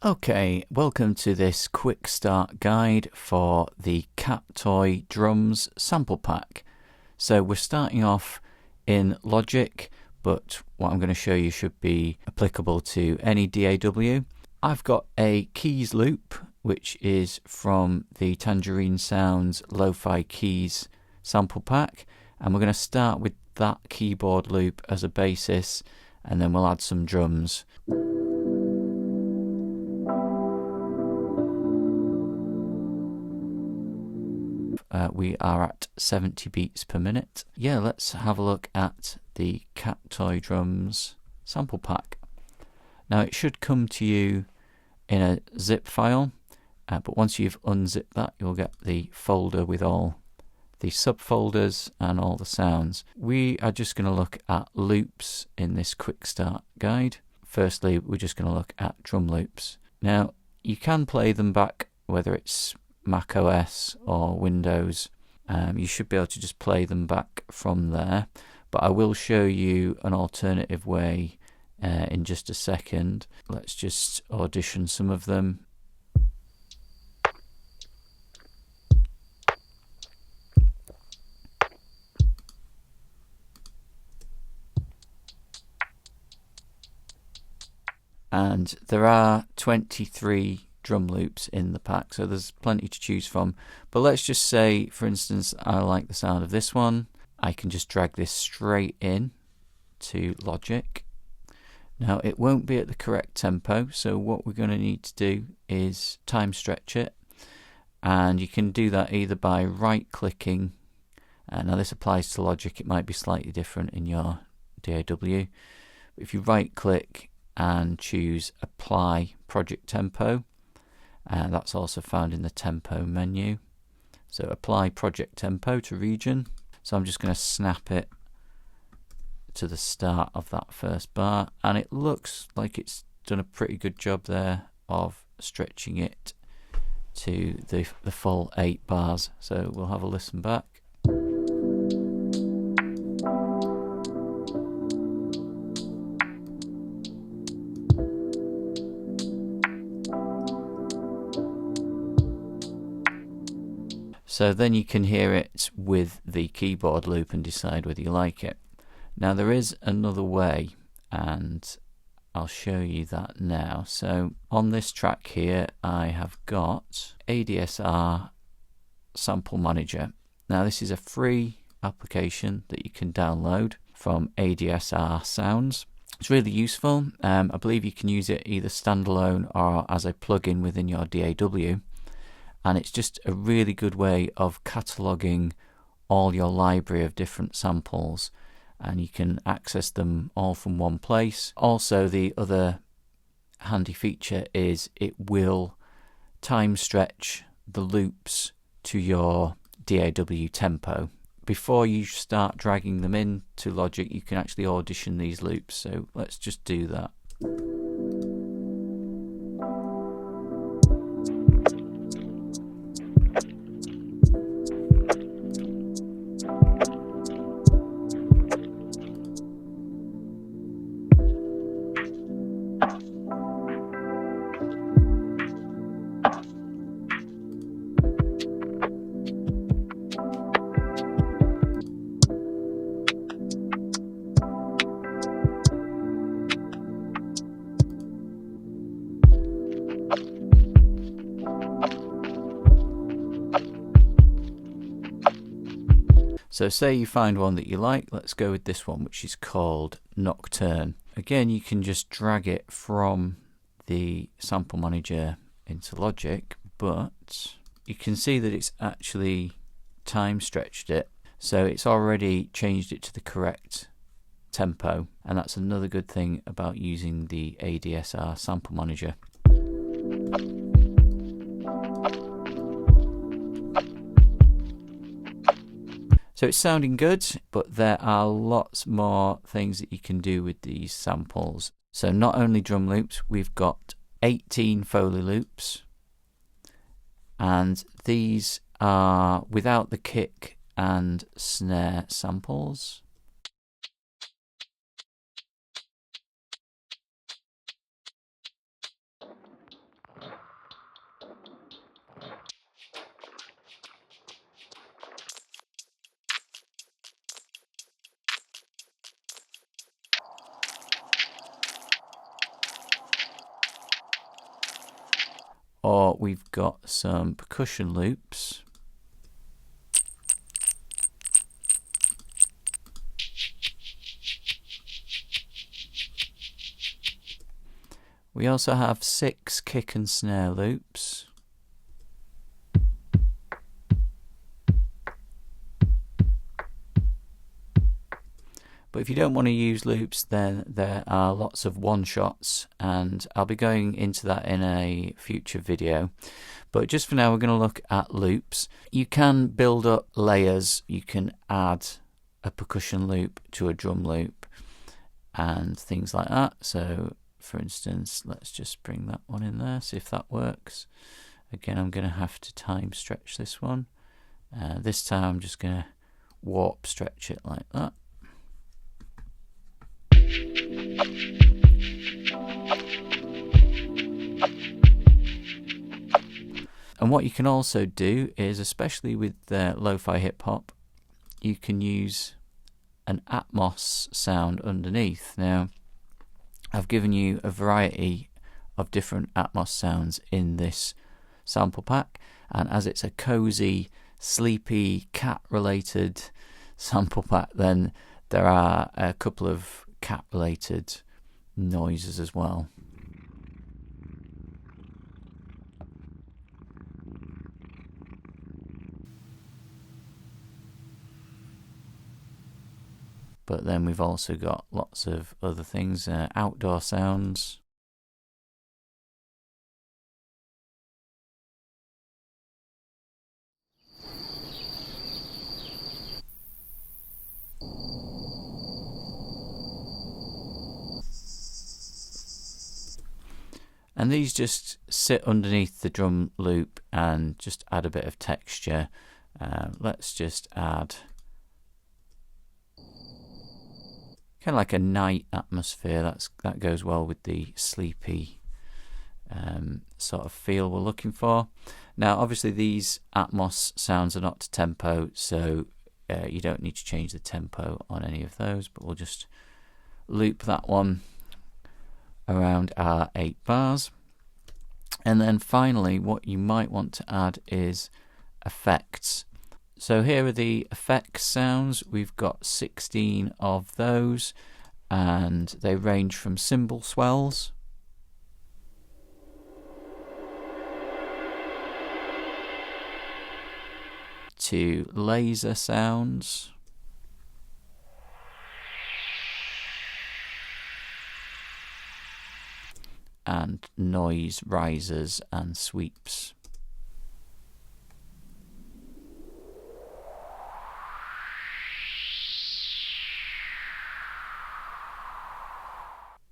Okay, welcome to this quick start guide for the Cat Toy Drums sample pack. So we're starting off in Logic, but what I'm going to show you should be applicable to any DAW. I've got a keys loop, which is from the Tangerine Sounds Lo-Fi Keys sample pack, and we're going to start with that keyboard loop as a basis, and then we'll add some drums. We are at 70 beats per minute. Yeah, let's have a look at the Cat Toy Drums sample pack. Now it should come to you in a zip file, but once you've unzipped that, you'll get the folder with all the subfolders and all the sounds. We are just going to look at loops in this quick start guide. Firstly, we're just going to loop at drum loops. Now, you can play them back, whether it's Mac OS or Windows. You should be able to just play them back from there, but I will show you an alternative way in just a second. Let's just audition some of them. And there are 23 drum loops in the pack, so there's plenty to choose from. But let's just say, for instance, I like the sound of this one. I can just drag this straight in to Logic. Now it won't be at the correct tempo, so what we're going to need to do is time stretch it, and you can do that either by right clicking. Now this applies to Logic, it might be slightly different in your DAW. But if you right click and choose Apply Project Tempo, and that's also found in the Tempo menu. So apply Project Tempo to region. So I'm just going to snap it to the start of that first bar, and it looks like it's done a pretty good job there of stretching it to the full 8 bars. So we'll have a listen back. So then you can hear it with the keyboard loop and decide whether you like it. Now there is another way, and I'll show you that now. So on this track here, I have got ADSR Sample Manager. Now this is a free application that you can download from ADSR Sounds. It's really useful. I believe you can use it either standalone or as a plugin within your DAW. And it's just a really good way of cataloguing all your library of different samples, and you can access them all from one place. Also, the other handy feature is it will time stretch the loops to your DAW tempo. Before you start dragging them into Logic, you can actually audition these loops, so let's just do that. So say you find one that you like. Let's go with this one, which is called Nocturne. Again, you can just drag it from the sample manager into Logic, but you can see that it's actually time stretched it. So it's already changed it to the correct tempo, and that's another good thing about using the ADSR sample manager. So it's sounding good, but there are lots more things that you can do with these samples. So not only drum loops, we've got 18 Foley loops, and these are without the kick and snare samples. or we've got some percussion loops. We also have 6 kick and snare loops. But if you don't want to use loops, then there are lots of one-shots, and I'll be going into that in a future video. But just for now, we're going to look at loops. You can build up layers. You can add a percussion loop to a drum loop and things like that. So for instance, let's just bring that one in there, see if that works. Again, I'm going to have to time stretch this one. This time I'm just going to warp stretch it like that. And what you can also do is, especially with lo-fi hip-hop, you can use an Atmos sound underneath. Now, I've given you a variety of different Atmos sounds in this sample pack, and as it's a cozy, sleepy, cat-related sample pack, then there are a couple of cat-related noises as well. But then we've also got lots of other things, outdoor sounds. And these just sit underneath the drum loop and just add a bit of texture. Let's just add kind of like a night atmosphere. That goes well with the sleepy sort of feel we're looking for. Now, obviously, these Atmos sounds are not to tempo, so you don't need to change the tempo on any of those. But we'll just loop that one around our 8 bars. And then finally, what you might want to add is effects. So here are the effects sounds. We've got 16 of those, and they range from cymbal swells to laser sounds, and noise risers and sweeps.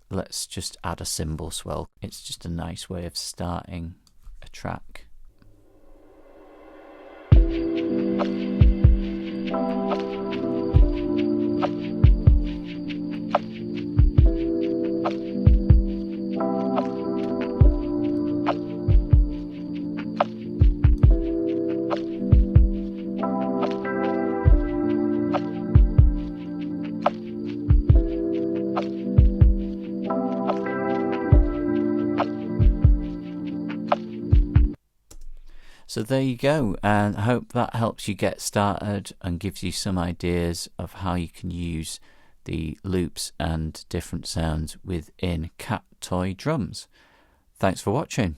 Let's just add a cymbal swell. It's just a nice way of starting a track. So there you go, and I hope that helps you get started and gives you some ideas of how you can use the loops and different sounds within Cat Toy drums. Thanks for watching.